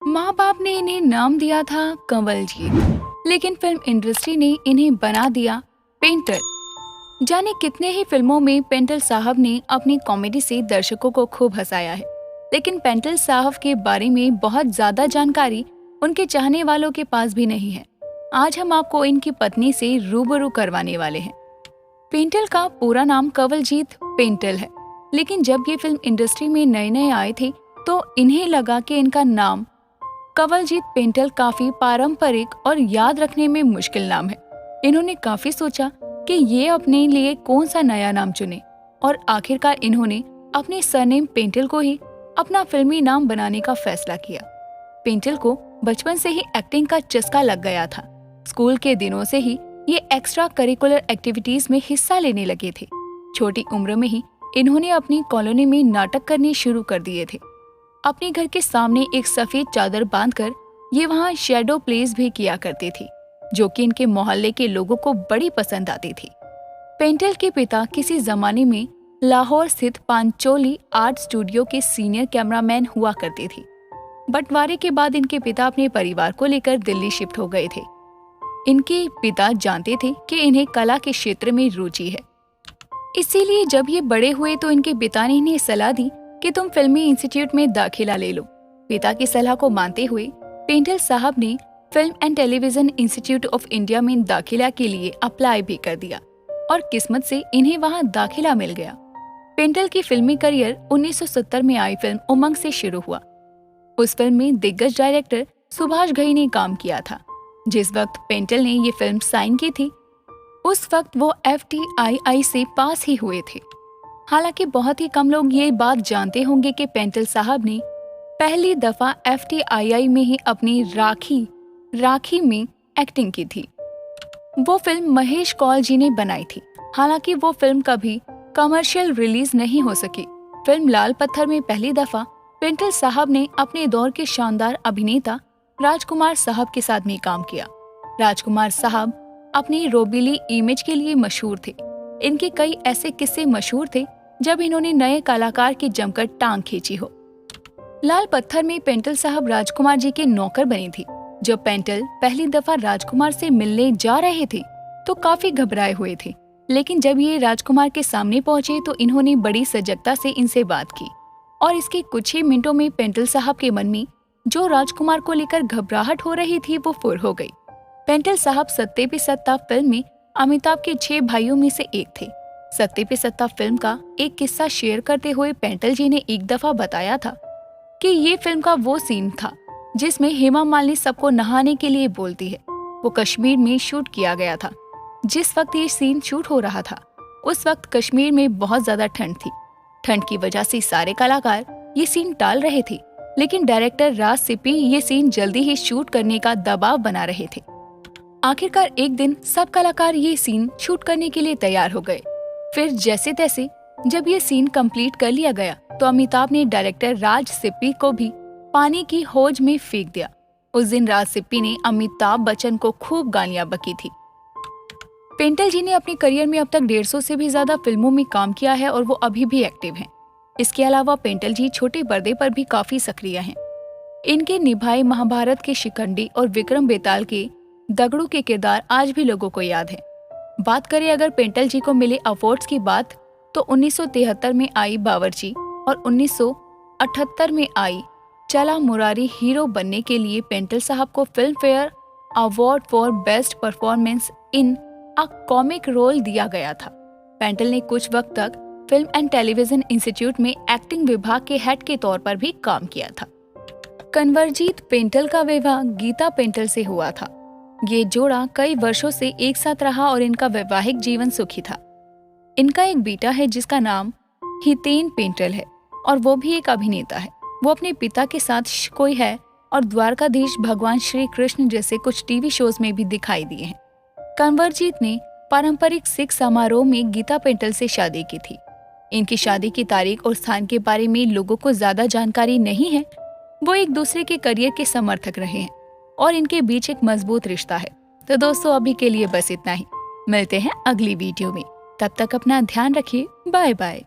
माँ बाप ने इन्हें नाम दिया था कंवलजीत, लेकिन फिल्म इंडस्ट्री ने इन्हें बना दिया पेंटर। जाने कितने ही फिल्मों में पेंटल साहब ने अपनी कॉमेडी से दर्शकों को खूब हंसाया है, लेकिन पेंटल साहब के बारे में बहुत ज्यादा जानकारी उनके चाहने वालों के पास भी नहीं है। आज हम आपको इनकी पत्नी से रूबरू करवाने वाले हैं। पेंटल का पूरा नाम कंवलजीत पेंटल है, लेकिन जब ये फिल्म इंडस्ट्री में नए नए आए थे तो इन्हें लगा कि इनका नाम कंवलजीत पेंटल काफी पारंपरिक और याद रखने में मुश्किल नाम है। इन्होंने काफी सोचा कि ये अपने लिए कौन सा नया नाम चुने और आखिरकार इन्होंने अपने सरनेम पेंटल को ही अपना फिल्मी नाम बनाने का फैसला किया। पेंटल को बचपन से ही एक्टिंग का चस्का लग गया था। स्कूल के दिनों से ही ये एक्स्ट्रा करिकुलर एक्टिविटीज में हिस्सा लेने लगे थे। छोटी उम्र में ही इन्होंने अपनी कॉलोनी में नाटक करने शुरू कर दिए थे। अपने घर के सामने एक सफेद चादर बांधकर ये वहाँ शैडो प्लेस भी किया करती थी, जो कि इनके मोहल्ले के लोगों को बड़ी पसंद आती थी। पेंटल के पिता किसी जमाने में लाहौर स्थित पांचोली आर्ट स्टूडियो के सीनियर कैमरामैन हुआ करते थे। बंटवारे के बाद इनके पिता अपने परिवार को लेकर दिल्ली शिफ्ट हो गए थे। इनके पिता जानते थे कि इन्हें कला के क्षेत्र में रुचि है, इसीलिए जब ये बड़े हुए तो इनके पिता ने इन्हें सलाह दी कि तुम फिल्मी इंस्टीट्यूट में दाखिला ले लो। पिता की सलाह को मानते हुए पेंटल साहब ने film and television institute of India में दाखिला के लिए अप्लाई भी कर दिया और किस्मत से इन्हें वहां दाखिला मिल गया। पेंटल की फिल्मी करियर 1970 में आई फिल्म उमंग से शुरू हुआ। उस फिल्म में दिग्गज डायरेक्टर सुभाष घई ने काम किया था। जिस वक्त पेंटल ने ये फिल्म साइन की थी, उस वक्त वो FTII से पास ही हुए थे। हालांकि बहुत ही कम लोग ये बात जानते होंगे कि पेंटल साहब ने पहली दफा FTII में ही अपनी राखी में एक्टिंग की थी। वो फिल्म महेश कौल जी ने बनाई थी। हालांकि वो फिल्म कभी कमर्शियल रिलीज नहीं हो सकी। फिल्म लाल पत्थर में पहली दफा पेंटल साहब ने अपने दौर के शानदार अभिनेता राजकुमार साहब के साथ में काम किया। राजकुमार साहब अपनी रोबीली इमेज के लिए मशहूर थे। इनके कई ऐसे किस्से मशहूर थे जब इन्होंने नए कलाकार की जमकर टांग खींची हो। लाल पत्थर में पेंटल साहब राजकुमार जी के नौकर बनी थी। जब पेंटल पहली दफा राजकुमार से मिलने जा रहे थे तो काफी घबराए हुए थे, लेकिन जब ये राजकुमार के सामने पहुंचे तो इन्होंने बड़ी सजगता से इनसे बात की और इसके कुछ ही मिनटों में पेंटल साहब के मन में जो राजकुमार को लेकर घबराहट हो रही थी वो फुर हो गई। पेंटल साहब सत्ते पे सत्ता फिल्म में अमिताभ के 6 भाइयों में से एक थे। सत्ते पे सत्ता फिल्म का एक किस्सा शेयर करते हुए पेंटल जी ने एक दफा बताया था कि ये फिल्म का वो सीन था जिसमें हेमा मालिनी सबको नहाने के लिए बोलती है। वो कश्मीर में शूट किया गया था। जिस वक्त ये सीन शूट हो रहा था उस वक्त कश्मीर में बहुत ज्यादा ठंड थी। ठंड की वजह से सारे कलाकार ये सीन टाल रहे थे, लेकिन डायरेक्टर राज सिप्पी ये सीन जल्दी ही शूट करने का दबाव बना रहे थे। आखिरकार एक दिन सब कलाकार ये सीन शूट करने के लिए तैयार हो गए। फिर जैसे तैसे जब ये सीन कंप्लीट कर लिया गया तो अमिताभ ने डायरेक्टर राज सिप्पी को भी पानी की हौज में फेंक दिया। उस दिन राज सिप्पी ने अमिताभ बच्चन को खूब गालियां बकी थी। पेंटल जी ने अपने करियर में अब तक 150 से भी ज्यादा फिल्मों में काम किया है और वो अभी भी एक्टिव हैं। इसके अलावा पेंटल जी छोटे पर्दे पर भी काफी सक्रिय हैं। इनके निभाए महाभारत के शिखंडी और विक्रम बेताल के दगड़ू के किरदार आज भी लोगों को याद है। बात करें अगर पेंटल जी को मिले अवार्ड्स की बात तो 1973 में आई बावर्ची और 1978 में आई चला मुरारी हीरो बनने के लिए पेंटल साहब को Filmfare award for best performance in a comic role दिया गया था। पेंटल ने कुछ वक्त तक फिल्म एंड टेलीविजन इंस्टीट्यूट में एक्टिंग विभाग के हेड के तौर पर भी काम किया था। कंवलजीत पेंटल का विवाह गीता पेंटल से हुआ था। ये जोड़ा कई वर्षों से एक साथ रहा और इनका वैवाहिक जीवन सुखी था। इनका एक बेटा है जिसका नाम हितेन पेंटल है और वो भी एक अभिनेता है। वो अपने पिता के साथ कोई है और द्वारकाधीश भगवान श्री कृष्ण जैसे कुछ टीवी शोज में भी दिखाई दिए हैं। कंवलजीत ने पारंपरिक सिख समारोह में गीता पेंटल से शादी की थी। इनकी शादी की तारीख और स्थान के बारे में लोगों को ज्यादा जानकारी नहीं है। वो एक दूसरे के करियर के समर्थक रहे हैं और इनके बीच एक मजबूत रिश्ता है। तो दोस्तों अभी के लिए बस इतना ही। मिलते हैं अगली वीडियो में। तब तक अपना ध्यान रखिए। Bye bye.